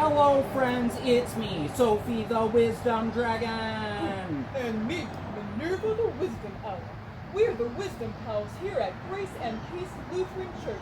Hello, friends, it's me, Sophie the Wisdom Dragon. And me, Minerva the Wisdom Owl. We're the Wisdom Pals here at Grace and Peace Lutheran Church.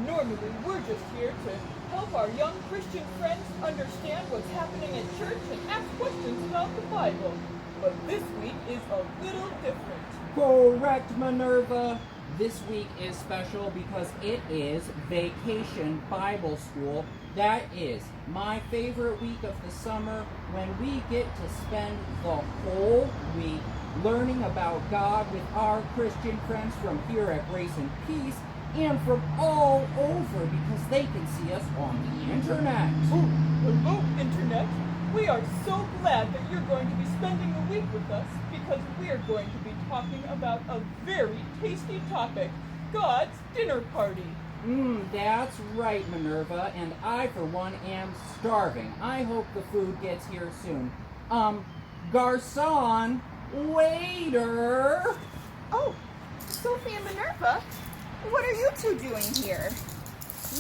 Normally, we're just here to help our young Christian friends understand what's happening at church and ask questions about the Bible. But this week is a little different. Correct, Minerva. This week is special because it is Vacation Bible School. That is my favorite week of the summer when we get to spend the whole week learning about God with our Christian friends from here at Grace and Peace and from all over because they can see us on the internet. Ooh, hello, Internet. We are so glad that you're going to be spending the week with us because we are going to be talking about a very tasty topic, God's dinner party. That's right, Minerva, and I, for one, am starving. I hope the food gets here soon. Garçon, waiter! Oh, Sophie and Minerva, what are you two doing here?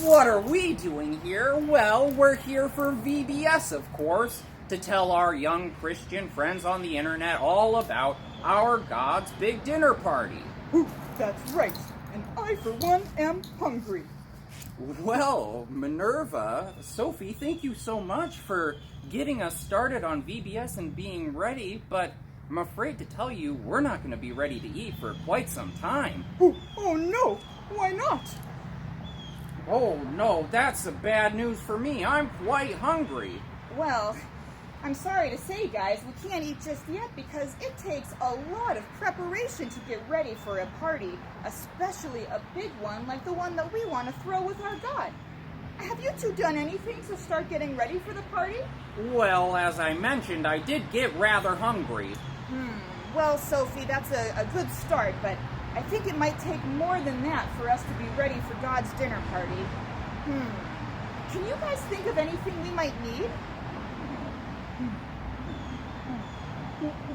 What are we doing here? Well, we're here for VBS, of course, to tell our young Christian friends on the internet all about our God's big dinner party. Ooh, that's right. And I, for one, am hungry. Well, Minerva, Sophie, thank you so much for getting us started on VBS and being ready, but I'm afraid to tell you we're not going to be ready to eat for quite some time. Oh no, why not? Oh no, that's the bad news for me. I'm quite hungry. Well, I'm sorry to say, guys, we can't eat just yet because it takes a lot of preparation to get ready for a party, especially a big one like the one that we want to throw with our God. Have you two done anything to start getting ready for the party? Well, as I mentioned, I did get rather hungry. Well, Sophie, that's a good start, but I think it might take more than that for us to be ready for God's dinner party. Can you guys think of anything we might need?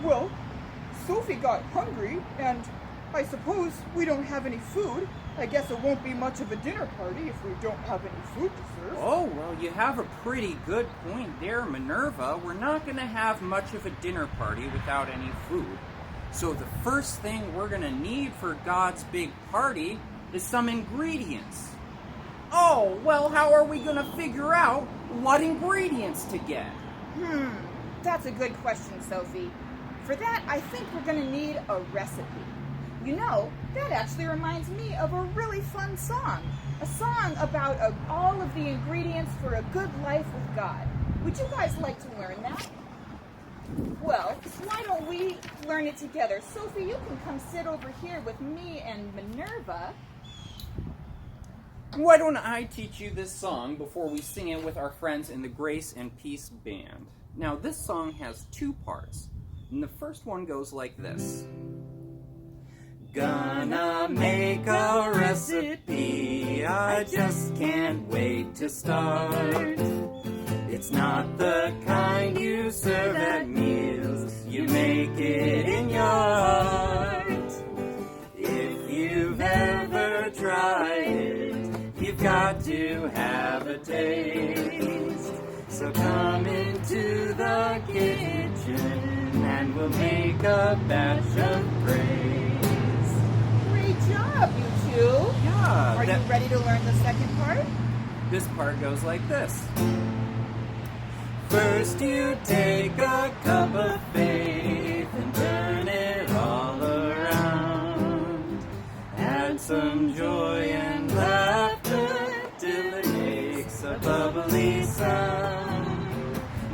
Well, Sophie got hungry, and I suppose we don't have any food. I guess it won't be much of a dinner party if we don't have any food to serve. Oh, well, you have a pretty good point there, Minerva. We're not going to have much of a dinner party without any food. So the first thing we're going to need for God's big party is some ingredients. Oh, well, how are we going to figure out what ingredients to get? That's a good question, Sophie. For that, I think we're going to need a recipe. You know, that actually reminds me of a really fun song. A song about all of the ingredients for a good life with God. Would you guys like to learn that? Well, why don't we learn it together? Sophie, you can come sit over here with me and Minerva. Why don't I teach you this song before we sing it with our friends in the Grace and Peace Band? Now, this song has two parts, and the first one goes like this. Gonna make a recipe, I just can't wait to start. It's not the kind you serve at meals, you make it in your heart. If you've ever tried it, you've got to have a taste. So come into the kitchen and we'll make a batch of praise. Great job, you two. Yeah. Are you ready to learn the second part? This part goes like this. First you take a cup of faith and turn it all around. Add some joy and laughter till it makes a bubbly sound.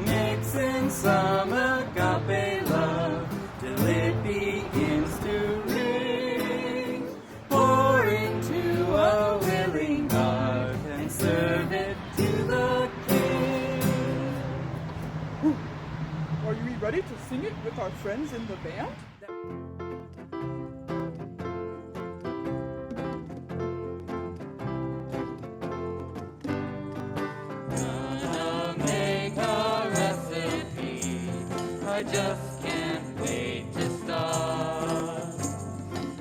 Mix in some agape love till it begins to ring. Pour into a willing heart and serve it to the King. Are you ready to sing it with our friends in the band? Gonna make a recipe, I just can't wait to start.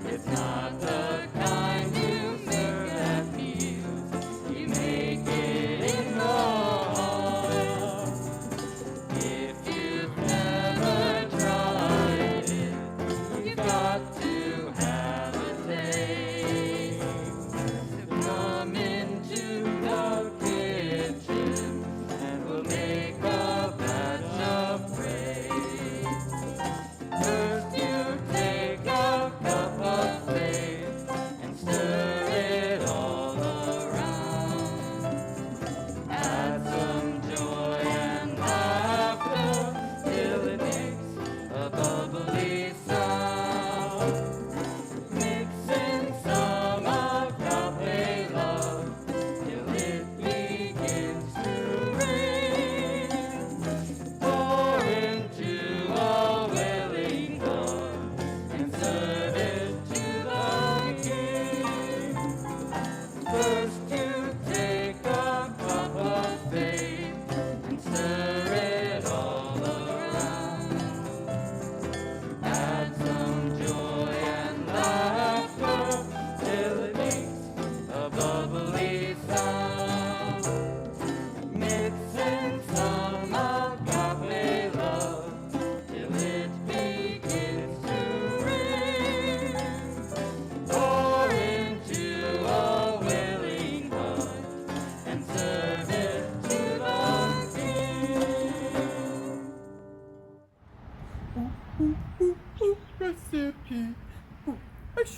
It's not the kind you serve at meals, you make it in your heart.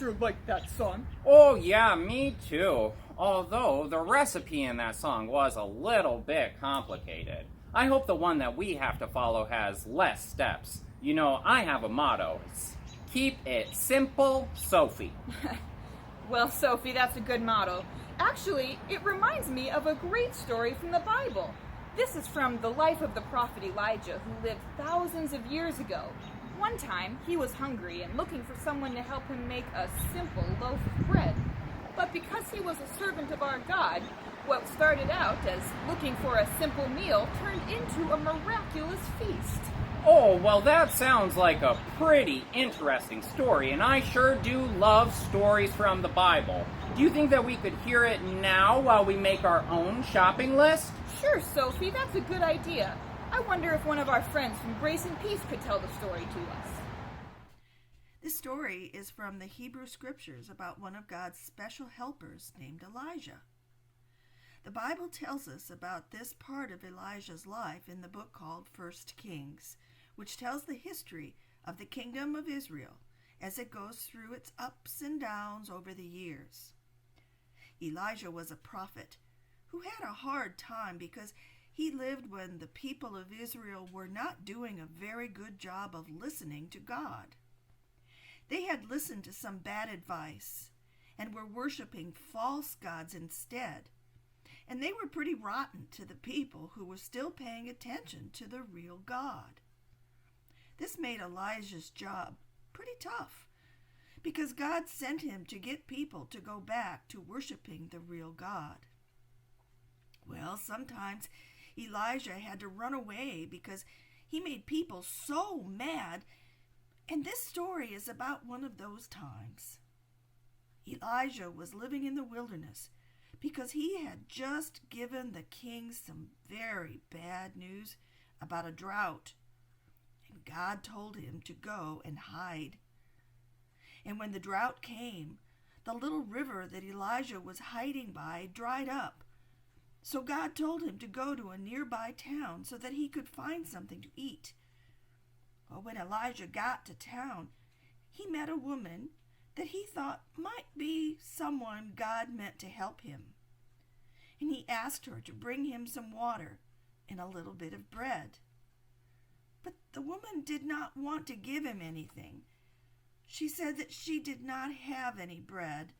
sure liked that song. Oh, yeah, me too. Although the recipe in that song was a little bit complicated. I hope the one that we have to follow has less steps. You know, I have a motto. It's keep it simple, Sophie. Well, Sophie, that's a good motto. Actually, it reminds me of a great story from the Bible. This is from the life of the prophet Elijah, who lived thousands of years ago. One time, he was hungry and looking for someone to help him make a simple loaf of bread. But because he was a servant of our God, what started out as looking for a simple meal turned into a miraculous feast. Oh, well, that sounds like a pretty interesting story, and I sure do love stories from the Bible. Do you think that we could hear it now while we make our own shopping list? Sure, Sophie, that's a good idea. I wonder if one of our friends from Grace and Peace could tell the story to us. This story is from the Hebrew Scriptures about one of God's special helpers named Elijah. The Bible tells us about this part of Elijah's life in the book called 1 Kings, which tells the history of the kingdom of Israel as it goes through its ups and downs over the years. Elijah was a prophet who had a hard time because he lived when the people of Israel were not doing a very good job of listening to God. They had listened to some bad advice and were worshiping false gods instead. And they were pretty rotten to the people who were still paying attention to the real God. This made Elijah's job pretty tough because God sent him to get people to go back to worshiping the real God. Well, sometimes Elijah had to run away because he made people so mad, and this story is about one of those times. Elijah was living in the wilderness because he had just given the king some very bad news about a drought, and God told him to go and hide. And when the drought came, the little river that Elijah was hiding by dried up. So God told him to go to a nearby town so that he could find something to eat. Well, when Elijah got to town, he met a woman that he thought might be someone God meant to help him. And he asked her to bring him some water and a little bit of bread. But the woman did not want to give him anything. She said that she did not have any bread,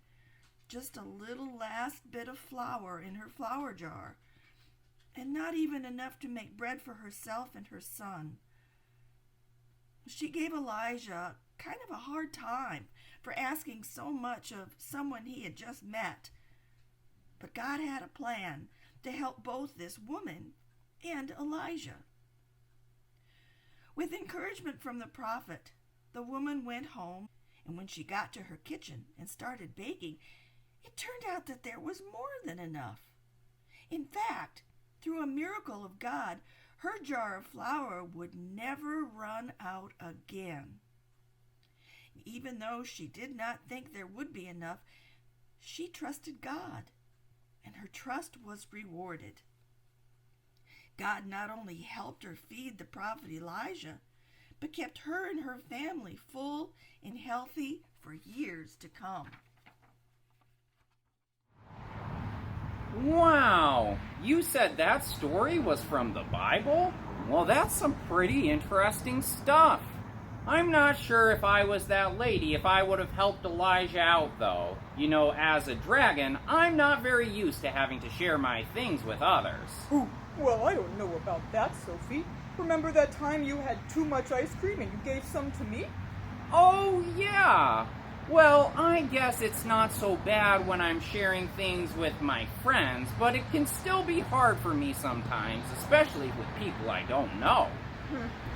just a little last bit of flour in her flour jar, and not even enough to make bread for herself and her son. She gave Elijah kind of a hard time for asking so much of someone he had just met. But God had a plan to help both this woman and Elijah. With encouragement from the prophet, the woman went home, and when she got to her kitchen and started baking, it turned out that there was more than enough. In fact, through a miracle of God, her jar of flour would never run out again. Even though she did not think there would be enough, she trusted God, and her trust was rewarded. God not only helped her feed the prophet Elijah, but kept her and her family full and healthy for years to come. Wow! You said that story was from the Bible? Well, that's some pretty interesting stuff. I'm not sure if I was that lady if I would have helped Elijah out, though. You know, as a dragon, I'm not very used to having to share my things with others. Ooh, well, I don't know about that, Sophie. Remember that time you had too much ice cream and you gave some to me? Oh, yeah! Well, I guess it's not so bad when I'm sharing things with my friends, but it can still be hard for me sometimes, especially with people I don't know.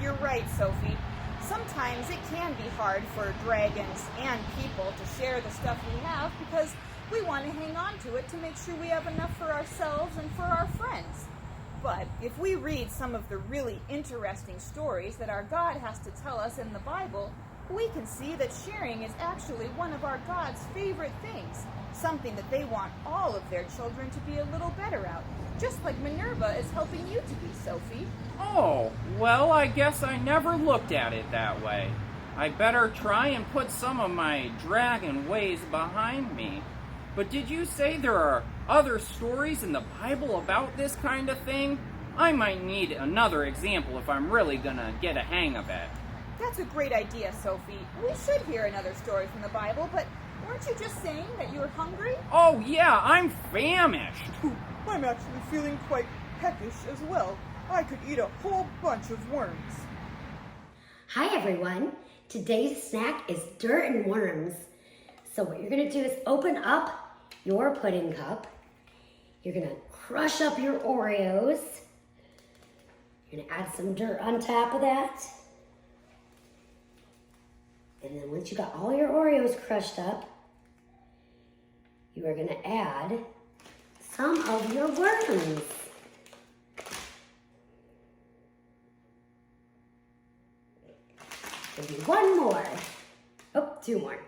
You're right, Sophie. Sometimes it can be hard for dragons and people to share the stuff we have because we want to hang on to it to make sure we have enough for ourselves and for our friends. But if we read some of the really interesting stories that our God has to tell us in the Bible, we can see that sharing is actually one of our God's favorite things, something that they want all of their children to be a little better at, just like Minerva is helping you to be, Sophie. Oh, well, I guess I never looked at it that way. I better try and put some of my dragon ways behind me. But did you say there are other stories in the Bible about this kind of thing? I might need another example if I'm really gonna get a hang of it. That's a great idea, Sophie. We should hear another story from the Bible, but weren't you just saying that you were hungry? Oh yeah, I'm famished. I'm actually feeling quite peckish as well. I could eat a whole bunch of worms. Hi everyone. Today's snack is dirt and worms. So what you're gonna do is open up your pudding cup. You're gonna crush up your Oreos. You're gonna add some dirt on top of that. And then once you got all your Oreos crushed up, you are gonna add some of your worms. Maybe one more. Oh, two more.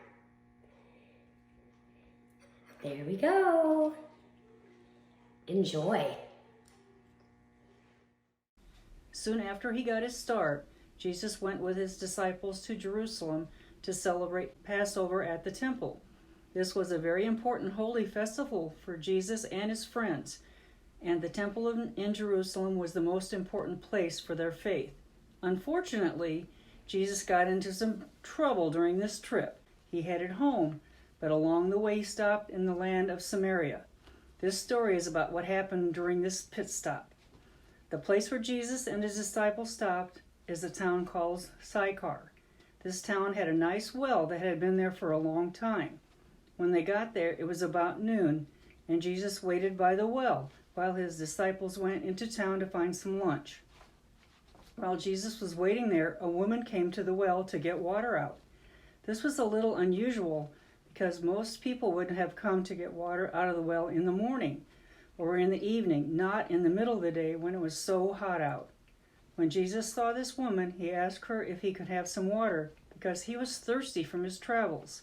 There we go. Enjoy. Soon after he got his start, Jesus went with his disciples to Jerusalem to celebrate Passover at the temple. This was a very important holy festival for Jesus and his friends, and the temple in Jerusalem was the most important place for their faith. Unfortunately, Jesus got into some trouble during this trip. He headed home, but along the way he stopped in the land of Samaria. This story is about what happened during this pit stop. The place where Jesus and his disciples stopped is a town called Sychar. This town had a nice well that had been there for a long time. When they got there, it was about noon, and Jesus waited by the well while his disciples went into town to find some lunch. While Jesus was waiting there, a woman came to the well to get water out. This was a little unusual because most people would have come to get water out of the well in the morning or in the evening, not in the middle of the day when it was so hot out. When Jesus saw this woman, he asked her if he could have some water because he was thirsty from his travels.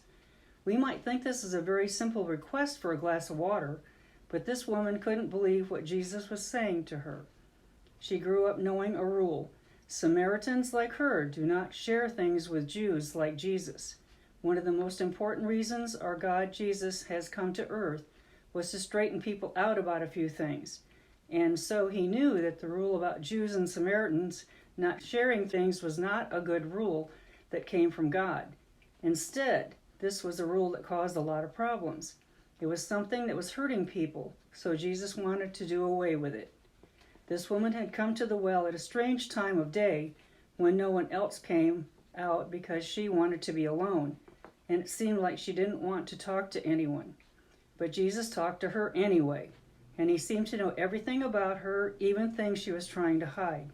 We might think this is a very simple request for a glass of water, but this woman couldn't believe what Jesus was saying to her. She grew up knowing a rule. Samaritans like her do not share things with Jews like Jesus. One of the most important reasons our God Jesus has come to earth was to straighten people out about a few things. And so he knew that the rule about Jews and Samaritans not sharing things was not a good rule that came from God. Instead, this was a rule that caused a lot of problems. It was something that was hurting people, so Jesus wanted to do away with it. This woman had come to the well at a strange time of day when no one else came out because she wanted to be alone, and it seemed like she didn't want to talk to anyone. But Jesus talked to her anyway, and he seemed to know everything about her, even things she was trying to hide.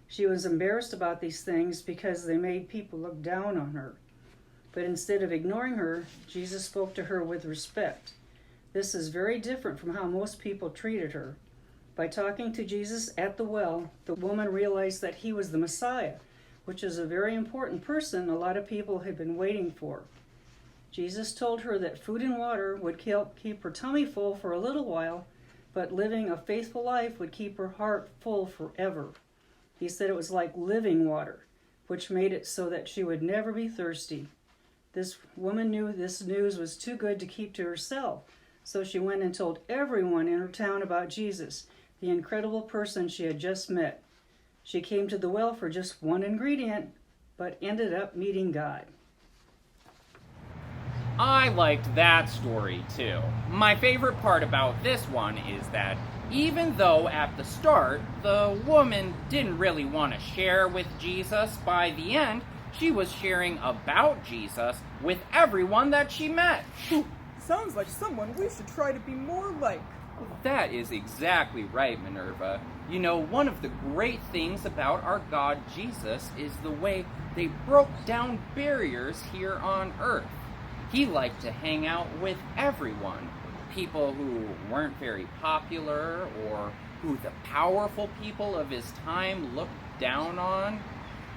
She was embarrassed about these things because they made people look down on her. But instead of ignoring her, Jesus spoke to her with respect. This is very different from how most people treated her. By talking to Jesus at the well, the woman realized that he was the Messiah, which is a very important person a lot of people had been waiting for. Jesus told her that food and water would keep her tummy full for a little while, but living a faithful life would keep her heart full forever. He said it was like living water, which made it so that she would never be thirsty. This woman knew this news was too good to keep to herself, so she went and told everyone in her town about Jesus, the incredible person she had just met. She came to the well for just one ingredient, but ended up meeting God. I liked that story too. My favorite part about this one is that even though at the start the woman didn't really want to share with Jesus, by the end she was sharing about Jesus with everyone that she met. Sounds like someone we should try to be more like. That is exactly right, Minerva. You know, one of the great things about our God Jesus is the way they broke down barriers here on earth. He liked to hang out with everyone, people who weren't very popular or who the powerful people of his time looked down on.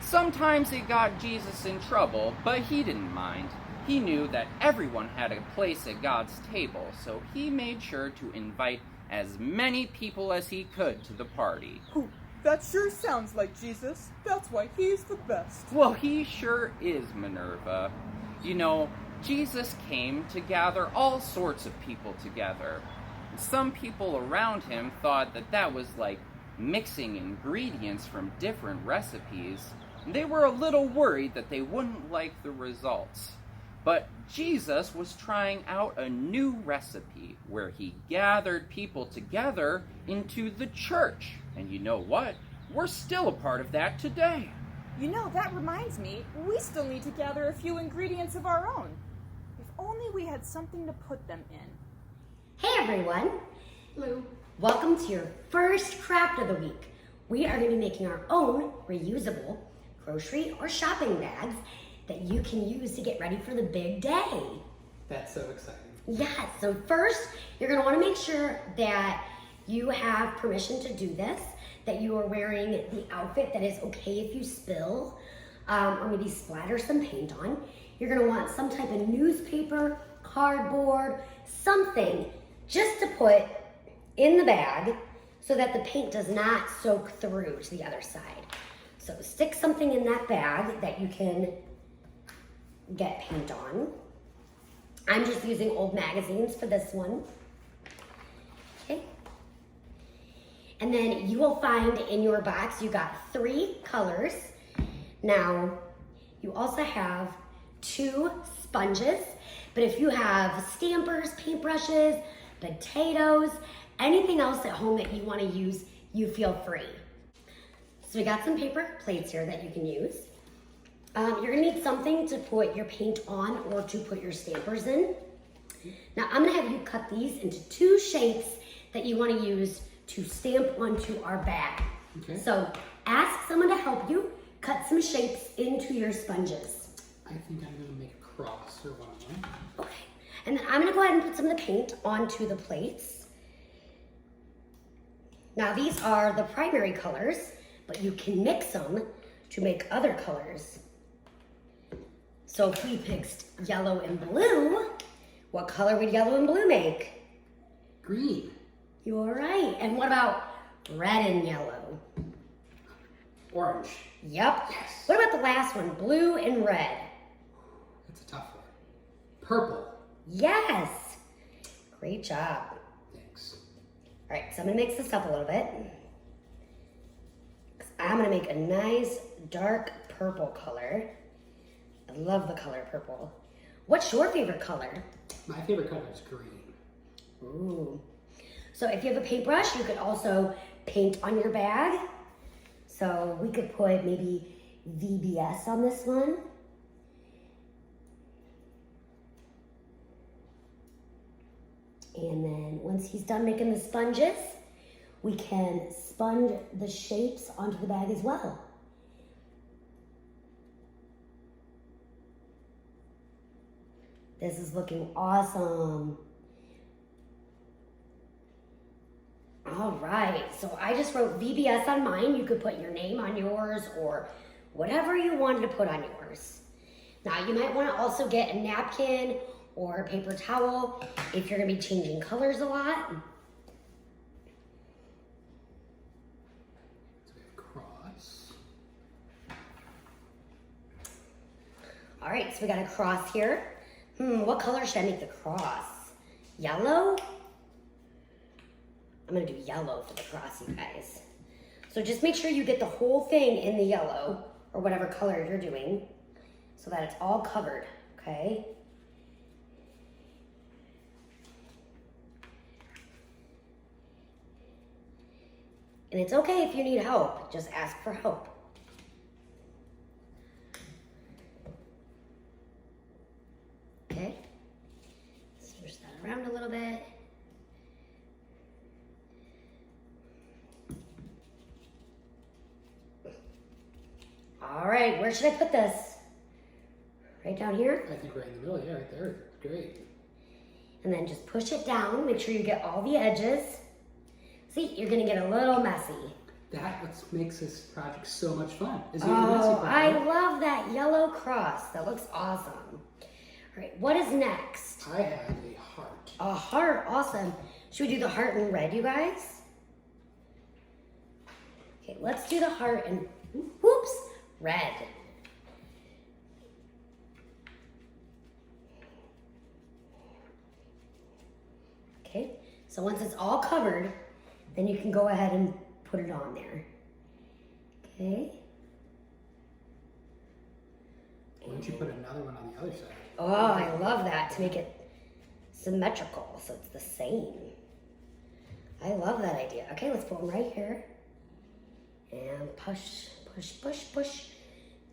Sometimes it got Jesus in trouble, but he didn't mind. He knew that everyone had a place at God's table, so he made sure to invite as many people as he could to the party. That sure sounds like Jesus. That's why he's the best. Well, he sure is, Minerva. You know, Jesus came to gather all sorts of people together. Some people around him thought that that was like mixing ingredients from different recipes. They were a little worried that they wouldn't like the results. But Jesus was trying out a new recipe where he gathered people together into the church. And you know what? We're still a part of that today. You know, that reminds me, we still need to gather a few ingredients of our own. If only we had something to put them in. Hey everyone! Hello. Welcome to your first craft of the week. We are going to be making our own reusable grocery or shopping bags that you can use to get ready for the big day. That's so exciting. Yeah, so first you're going to want to make sure that you have permission to do this, that you are wearing the outfit that is okay if you spill, or maybe splatter some paint on. You're going to want some type of newspaper, cardboard, something just to put in the bag so that the paint does not soak through to the other side. So stick something in that bag that you can get paint on. I'm just using old magazines for this one. Okay. And then you will find in your box, you got 3 colors. Now, you also have 2 sponges, but if you have stampers, paintbrushes, potatoes, anything else at home that you want to use, you feel free. So we got some paper plates here that you can use. You're gonna need something to put your paint on or to put your stampers in. Now I'm gonna have you cut these into 2 shapes that you wanna use to stamp onto our bag. Okay. So ask someone to help you cut some shapes into your sponges. I think I'm gonna make a cross or one of them. Okay, and then I'm gonna go ahead and put some of the paint onto the plates. Now these are the primary colors, but you can mix them to make other colors. So if we picked yellow and blue, what color would yellow and blue make? Green. You're right. And what about red and yellow? Orange. Yep. Yes. What about the last one, blue and red? That's a tough one. Purple. Yes. Great job. Thanks. All right, so I'm gonna mix this up a little bit. I'm gonna make a nice dark purple color. I love the color purple. What's your favorite color? My favorite color is green. Ooh. So if you have a paintbrush, you could also paint on your bag. So we could put maybe VBS on this one. And then once he's done making the sponges, we can sponge the shapes onto the bag as well. This is looking awesome. All right, so I just wrote VBS on mine. You could put your name on yours or whatever you wanted to put on yours. Now you might want to also get a napkin or a paper towel if you're gonna be changing colors a lot. So we have cross. All right, so we got a cross here. What color should I make the cross? Yellow? I'm gonna do yellow for the cross, you guys. So just make sure you get the whole thing in the yellow or whatever color you're doing so that it's all covered, okay? And it's okay if you need help, just ask for help. Okay, switch that around a little bit. All right, where should I put this? Right down here? I think right in the middle, yeah, right there. Great. And then just push it down, make sure you get all the edges. See, you're gonna get a little messy. That's what makes this project so much fun. Is it your messy Oh, part, I right? love that yellow cross. That looks awesome. All right, what is next? I have a heart. A heart, awesome. Should we do the heart in red, you guys? Okay, Okay, let's do the heart and whoops, red. Okay, so once it's all covered, then you can go ahead and put it on there. Okay. Why don't you put another one on the other side? Oh, I love that, to make it symmetrical, so it's the same. I love that idea. Okay, let's put them right here. And push, push, push, push.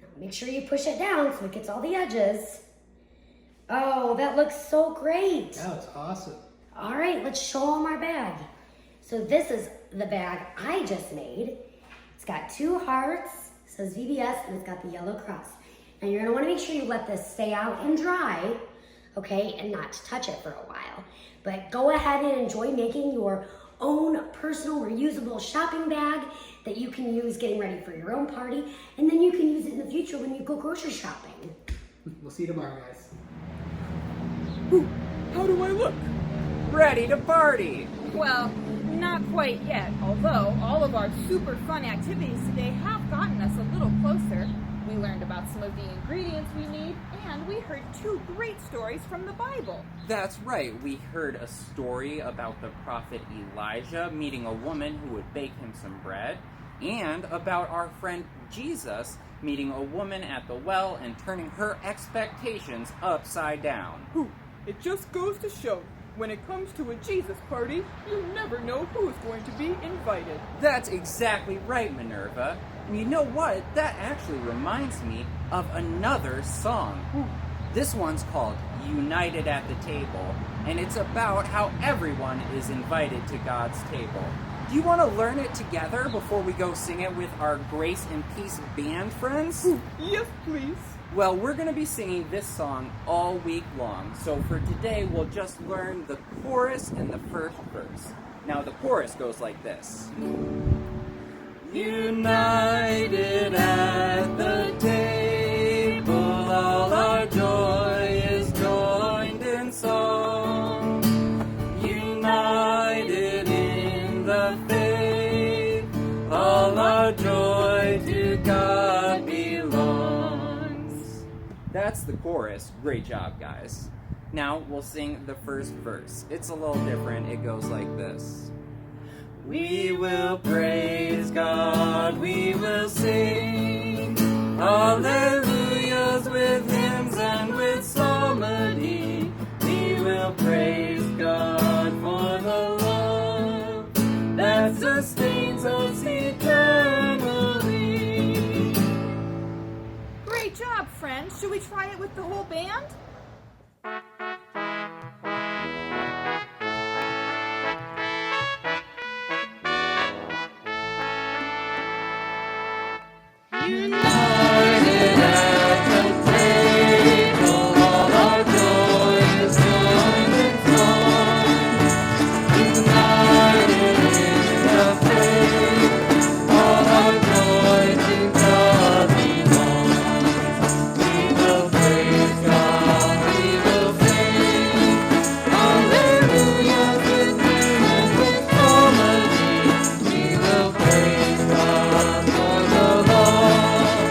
Now make sure you push it down so it gets all the edges. Oh, that looks so great. Yeah, it's awesome. All right, let's show them our bag. So this is the bag I just made. It's got 2 hearts, says VBS, and it's got the yellow cross. Now you're gonna wanna make sure you let this stay out and dry, okay, and not touch it for a while. But go ahead and enjoy making your own personal reusable shopping bag that you can use getting ready for your own party, and then you can use it in the future when you go grocery shopping. We'll see you tomorrow, guys. Ooh, how do I look? Ready to party! Well, not quite yet, although all of our super fun activities today have gotten us a little closer. We learned about some of the ingredients we need, and we heard 2 great stories from the Bible. That's right, we heard a story about the prophet Elijah meeting a woman who would bake him some bread, and about our friend Jesus meeting a woman at the well and turning her expectations upside down. Ooh, it just goes to show, when it comes to a Jesus party, you never know who's going to be invited. That's exactly right, Minerva. And you know what? That actually reminds me of another song. This one's called United at the Table, and it's about how everyone is invited to God's table. Do you want to learn it together before we go sing it with our Grace and Peace band friends? Yes, please. Well, we're going to be singing this song all week long, so for today we'll just learn the chorus and the first verse. Now the chorus goes like this. United at the table, all our joy is joined in song. United in the faith, all our joy to God belongs. That's the chorus. Great job, guys. Now we'll sing the first verse. It's a little different. It goes like this. We will praise God, we will sing hallelujahs with hymns and with psalmody. We will praise God for the love that sustains us eternally. Great job, friends. Should we try it with the whole band? United at the table, all our joy is joined in song. United in the faith, all our joy to God belongs. We will praise God, we will sing hallelujah with hymn and with psalmody. We will praise God for the Lord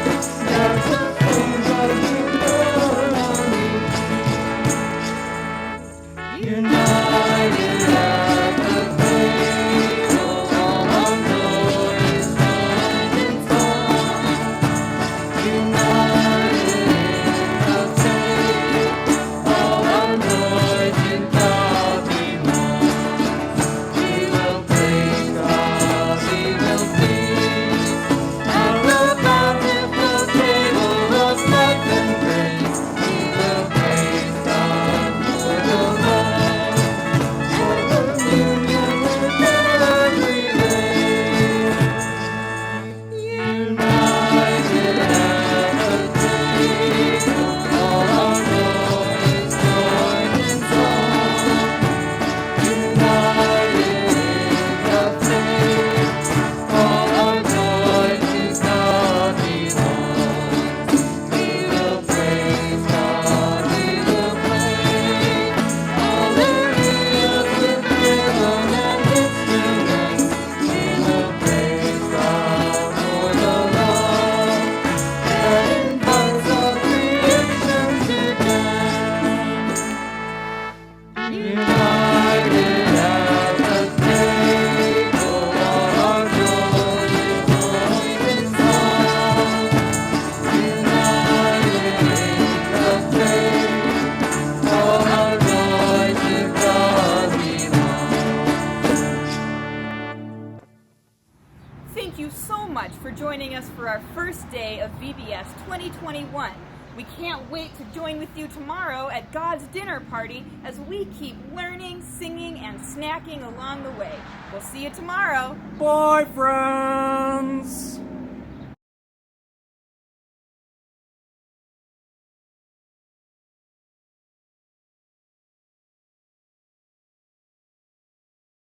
Thank you so much for joining us for our first day of VBS 2021. We can't wait to join with you tomorrow at God's dinner party as we keep learning, singing, and snacking along the way. We'll see you tomorrow. Bye, friends!